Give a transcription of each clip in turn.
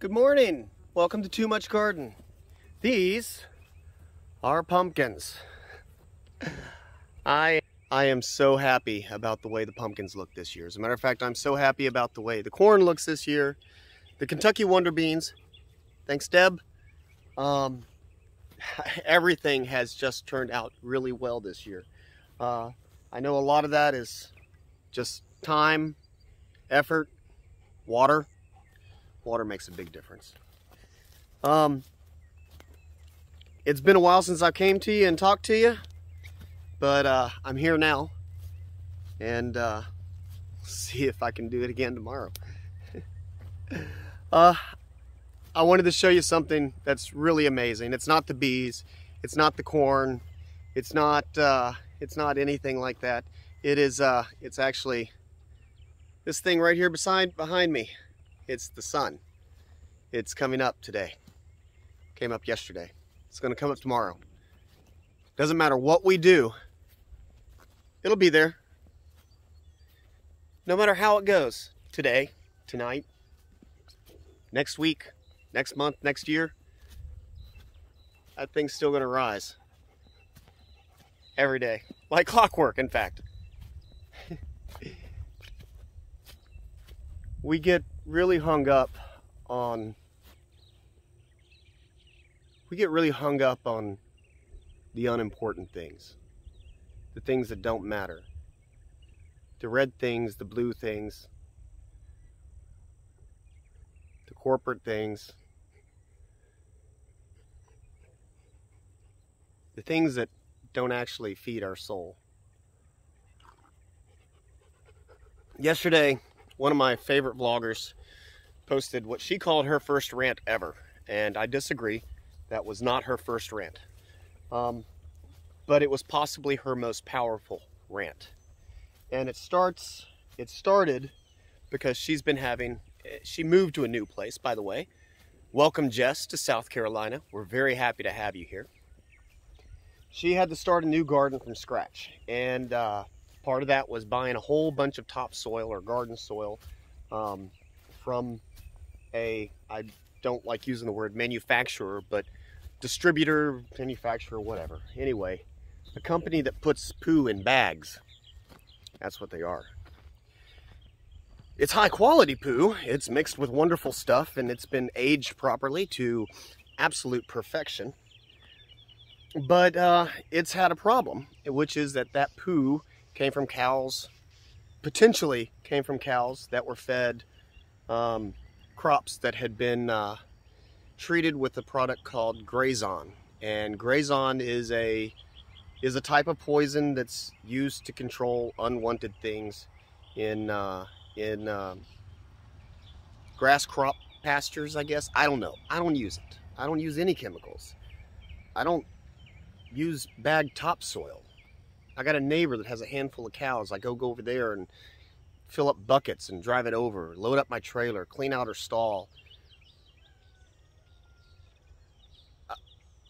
Good morning. Welcome to Too Much Garden. These are pumpkins. I am so happy about the way the pumpkins look this year. As a matter of fact, I'm so happy about the way the corn looks this year. The Kentucky Wonder Beans, thanks Deb, everything has just turned out really well this year. I know a lot of that is just time, effort, water. Water makes a big difference. It's been a while since I came to you and talked to you, but I'm here now, and see if I can do it again tomorrow. I wanted to show you something that's really amazing. It's not the bees, it's not the corn, it's not anything like that. It is it's actually this thing right here behind me. It's the sun. It's coming up today. Came up yesterday. It's going to come up tomorrow. Doesn't matter what we do, it'll be there. No matter how it goes. Today, tonight, next week, next month, next year, that thing's still going to rise. Every day. Like clockwork, in fact. We get really hung up on the unimportant things, the things that don't matter, the red things, the blue things, the corporate things, the things that don't actually feed our soul. Yesterday, one of my favorite vloggers posted what she called her first rant ever, and I disagree. That was not her first rant, but it was possibly her most powerful rant. And it started because she moved to a new place, by the way. Welcome, Jess, to South Carolina. We're very happy to have you here. She had to start a new garden from scratch, and part of that was buying a whole bunch of topsoil or garden soil from I don't like using the word manufacturer, but distributor, manufacturer, whatever. Anyway, a company that puts poo in bags. That's what they are. It's high quality poo. It's mixed with wonderful stuff, and it's been aged properly to absolute perfection. But it's had a problem, which is that poo came from cows, potentially came from cows that were fed crops that had been treated with a product called Grazon. And Grazon is a type of poison that's used to control unwanted things in grass crop pastures, I guess. I don't know. I don't use it. I don't use any chemicals. I don't use bagged topsoil. I got a neighbor that has a handful of cows. I go over there and fill up buckets and drive it over, load up my trailer, clean out her stall.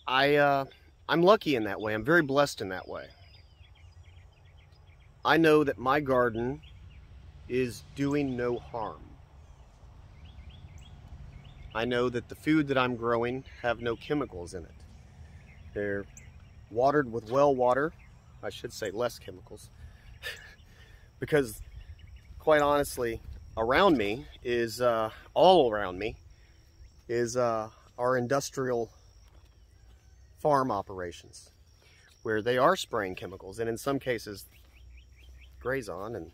I'm lucky in that way. I'm very blessed in that way. I know that my garden is doing no harm. I know that the food that I'm growing have no chemicals in it. They're watered with well water. I should say less chemicals. Because quite honestly, around me is, all around me, is our industrial farm operations, where they are spraying chemicals, and in some cases, Grazon and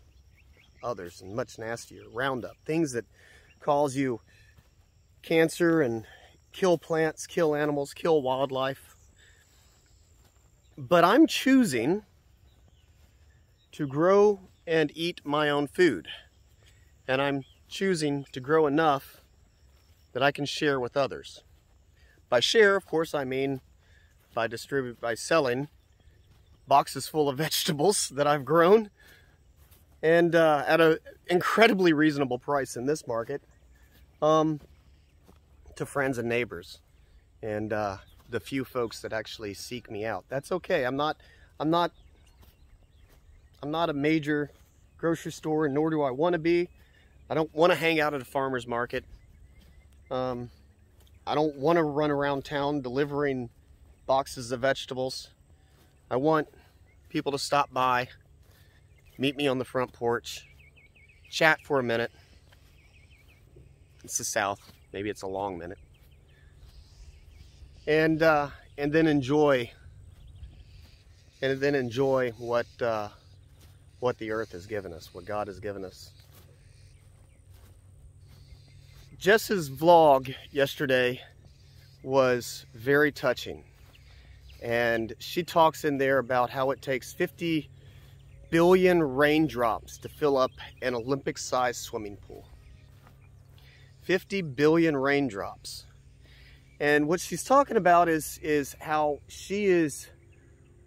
others, and much nastier, Roundup, things that cause you cancer and kill plants, kill animals, kill wildlife. But I'm choosing to grow and eat my own food. And I'm choosing to grow enough that I can share with others. By share, of course, I mean by selling boxes full of vegetables that I've grown, and at an incredibly reasonable price in this market, to friends and neighbors, and the few folks that actually seek me out. That's okay. I'm not a major grocery store, nor do I want to be. I don't want to hang out at a farmer's market. I don't want to run around town delivering boxes of vegetables. I want people to stop by, meet me on the front porch, chat for a minute. It's the South, maybe it's a long minute. And then enjoy what the earth has given us, what God has given us. Jess's vlog yesterday was very touching, and she talks in there about how it takes 50 billion raindrops to fill up an Olympic-sized swimming pool. 50 billion raindrops. And what she's talking about is how she is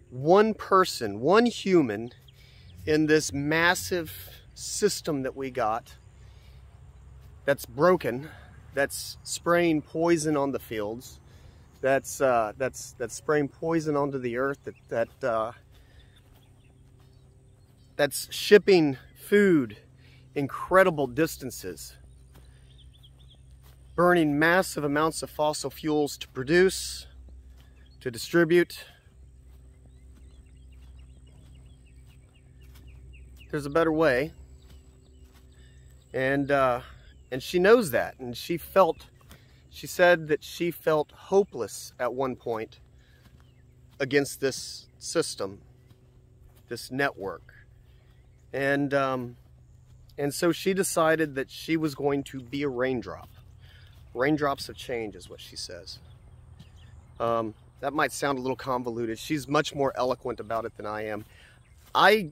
one person, one human in this massive system that we got that's broken, that's spraying poison on the fields, that's spraying poison onto the earth, that's shipping food incredible distances, burning massive amounts of fossil fuels to produce, to distribute. There's a better way, and she knows that, and she said that she felt hopeless at one point against this system, this network, and so she decided that she was going to be a raindrop. Raindrops of change is what she says. That might sound a little convoluted. She's much more eloquent about it than I am. I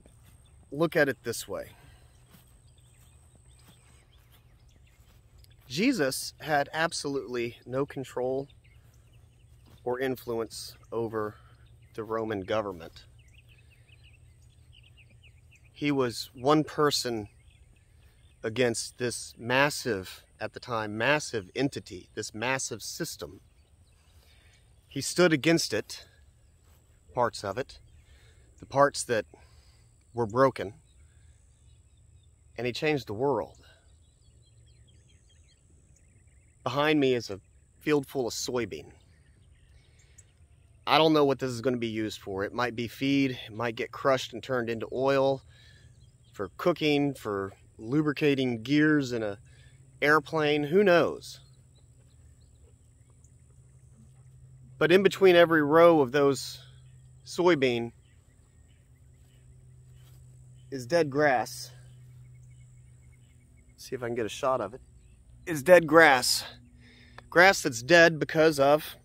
look at it this way. Jesus had absolutely no control or influence over the Roman government. He was one person against this massive, at the time, massive entity, this massive system. He stood against it, parts of it, the parts that were broken, and he changed the world. Behind me is a field full of soybean. I don't know what this is going to be used for. It might be feed, it might get crushed and turned into oil, for cooking, for lubricating gears in an airplane, who knows? But in between every row of those soybean is dead grass. See if I can get a shot of it. Is dead grass. Grass that's dead because of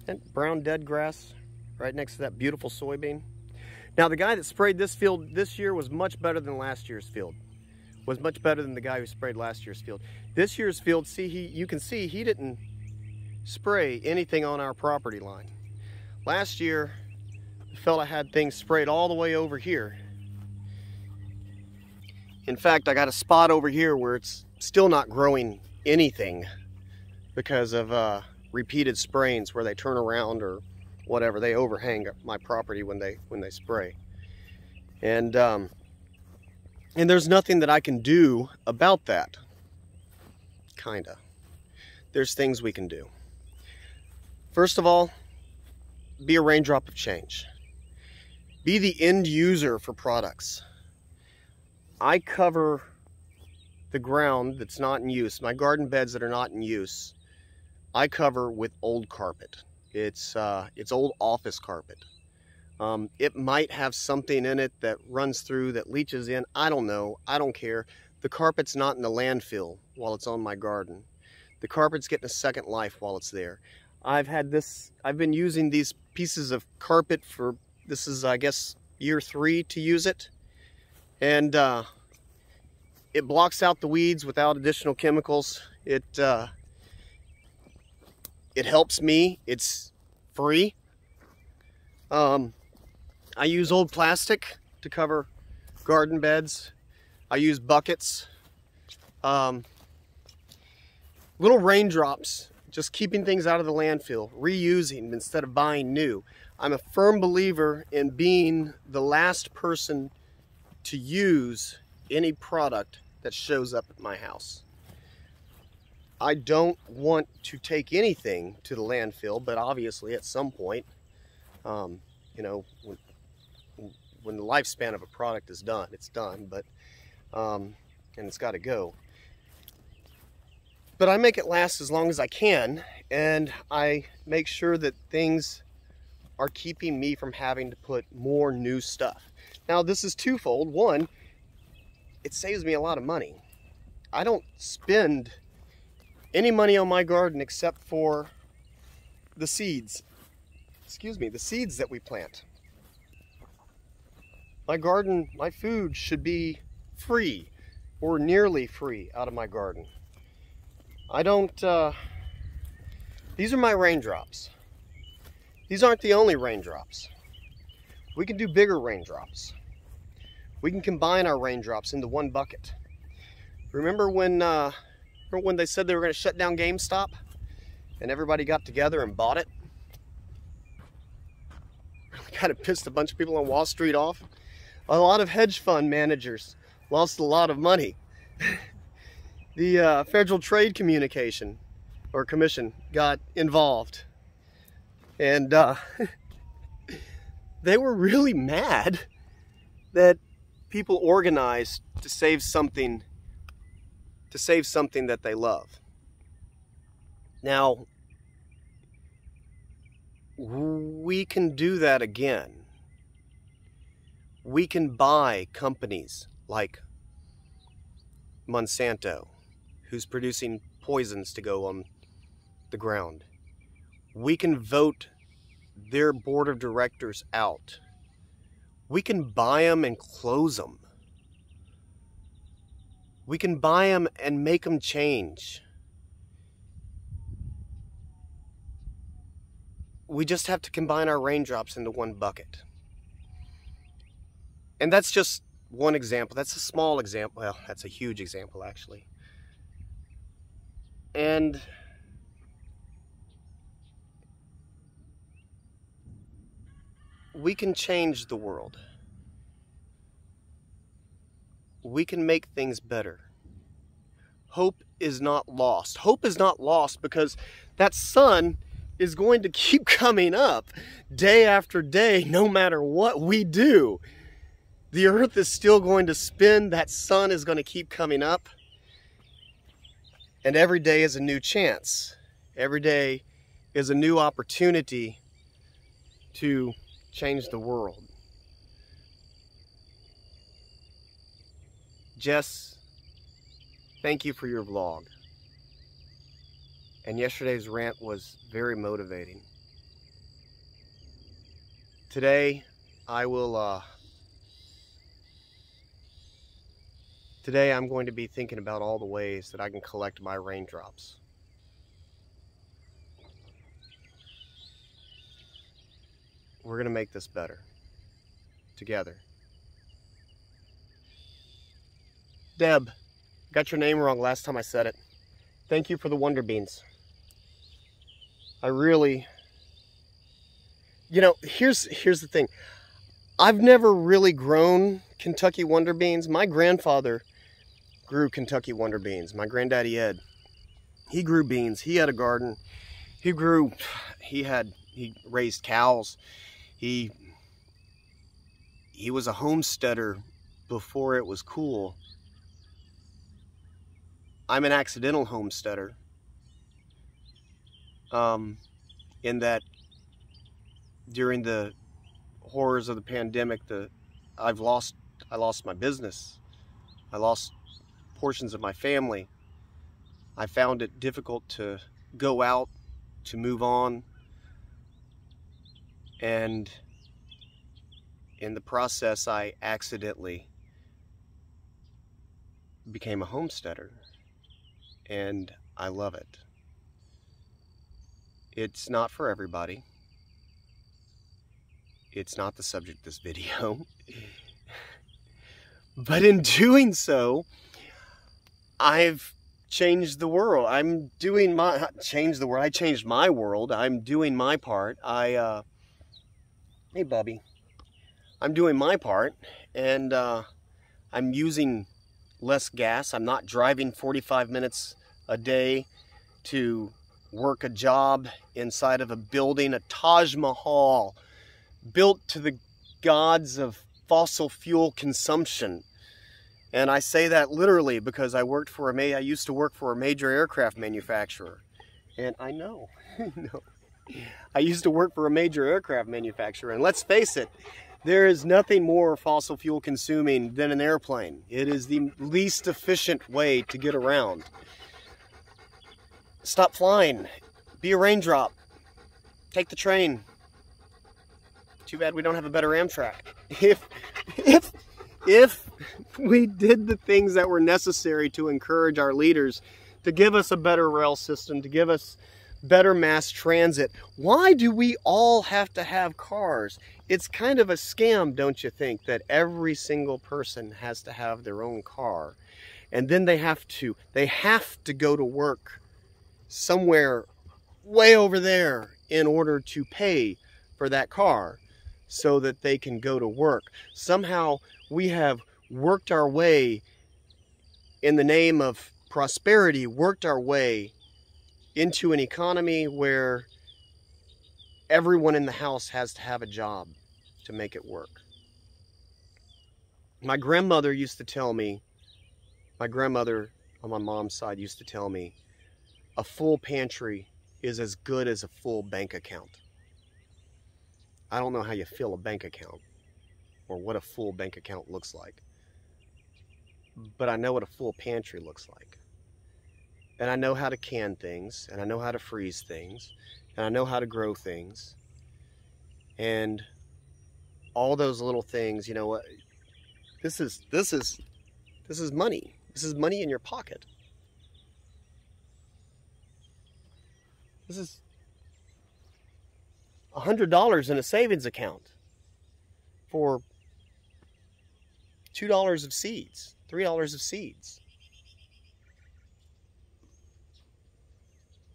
that brown dead grass right next to that beautiful soybean. Now, the guy that sprayed this field this year was much better than last year's field. Was much better than the guy who sprayed last year's field. This year's field, see, you can see he didn't spray anything on our property line. Last year, the fella had things sprayed all the way over here. In fact, I got a spot over here where it's still not growing anything because of repeated sprayings where they turn around or whatever. They overhang my property when they spray. And there's nothing that I can do about that. Kinda. There's things we can do. First of all, be a raindrop of change. Be the end user for products. I cover the ground that's not in use, my garden beds that are not in use, I cover with old carpet. It's old office carpet. It might have something in it that runs through, that leaches in. I don't know. I don't care. The carpet's not in the landfill while it's on my garden. The carpet's getting a second life while it's there. I've been using these pieces of carpet for, this is, I guess, year 3 to use it. And it blocks out the weeds without additional chemicals. It helps me. It's free. I use old plastic to cover garden beds. I use buckets. Little raindrops, just keeping things out of the landfill, reusing instead of buying new. I'm a firm believer in being the last person to use any product that shows up at my house. I don't want to take anything to the landfill, but obviously at some point, you know, when the lifespan of a product is done, it's done, but, and it's got to go. But I make it last as long as I can, and I make sure that things are keeping me from having to put more new stuff. Now, this is twofold. One, it saves me a lot of money. I don't spend any money on my garden except for the seeds. Excuse me, the seeds that we plant. My garden, my food should be free or nearly free out of my garden. I don't, these are my raindrops. These aren't the only raindrops. We can do bigger raindrops. We can combine our raindrops into one bucket. Remember when they said they were going to shut down GameStop and everybody got together and bought it? Really kind of pissed a bunch of people on Wall Street off. A lot of hedge fund managers lost a lot of money. The Federal Trade Communication or Commission got involved, and they were really mad that people organized to save something that they love. Now, we can do that again. We can buy companies like Monsanto, who's producing poisons to go on the ground. We can vote their board of directors out. We can buy them and close them. We can buy them and make them change. We just have to combine our raindrops into one bucket. And that's just one example. That's a small example. Well, that's a huge example, actually. And we can change the world. We can make things better. Hope is not lost. Hope is not lost because that sun is going to keep coming up day after day, no matter what we do. The earth is still going to spin. That sun is going to keep coming up. And every day is a new chance. Every day is a new opportunity to change the world. Jess, thank you for your vlog. And yesterday's rant was very motivating. Today, Today I'm going to be thinking about all the ways that I can collect my raindrops. We're going to make this better. Together. Deb, got your name wrong last time I said it. Thank you for the Wonder Beans. I really... You know, here's the thing. I've never really grown Kentucky Wonder Beans. My grandfather grew Kentucky Wonder Beans. My granddaddy Ed, he grew beans. He had a garden. He raised cows. He was a homesteader before it was cool. I'm an accidental homesteader. In that during the horrors of the pandemic, I lost my business. I lost portions of my family. I found it difficult to go out, to move on, and in the process I accidentally became a homesteader, and I love it. It's not for everybody. It's not the subject of this video. But in doing so, I've changed the world. I changed my world. I'm doing my part. Hey Bubby. I'm doing my part, and I'm using less gas. I'm not driving 45 minutes a day to work a job inside of a building, a Taj Mahal, built to the gods of fossil fuel consumption. And I say that literally because I used to work for a major aircraft manufacturer. And I know, no. I used to work for a major aircraft manufacturer, and let's face it, there is nothing more fossil fuel consuming than an airplane. It is the least efficient way to get around. Stop flying. Be a raindrop. Take the train. Too bad we don't have a better Amtrak. If we did the things that were necessary to encourage our leaders to give us a better rail system, to give us better mass transit, why do we all have to have cars? It's kind of a scam, don't you think, that every single person has to have their own car, and then they have to go to work somewhere way over there in order to pay for that car so that they can go to work. Somehow we have worked our way, in the name of prosperity, worked our way into an economy where everyone in the house has to have a job to make it work. My grandmother used to tell me, my grandmother on my mom's side used to tell me, a full pantry is as good as a full bank account. I don't know how you fill a bank account or what a full bank account looks like, but I know what a full pantry looks like. And I know how to can things, and I know how to freeze things, and I know how to grow things. And all those little things, you know what? This is money. This is money in your pocket. This is $100 in a savings account for $2 of seeds, $3 of seeds.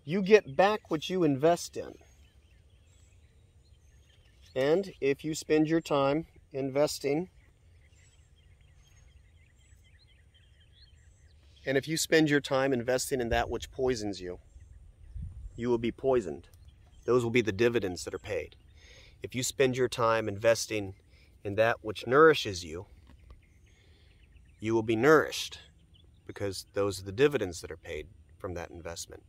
You get back what you invest in. And if you spend your time investing, in that which poisons you, you will be poisoned. Those will be the dividends that are paid. If you spend your time investing in that which nourishes you, you will be nourished, because those are the dividends that are paid from that investment.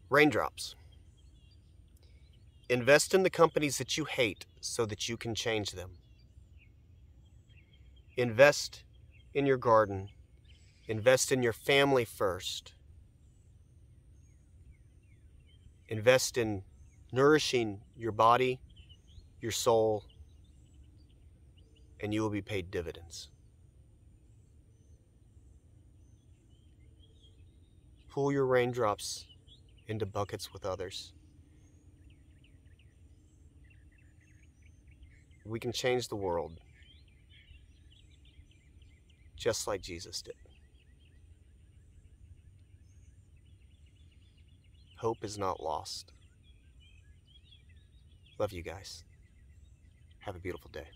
Raindrops. Invest in the companies that you hate so that you can change them. Invest in your garden. Invest in your family first. Invest in nourishing your body, your soul, and you will be paid dividends. Pull your raindrops into buckets with others. We can change the world just like Jesus did. Hope is not lost. Love you guys. Have a beautiful day.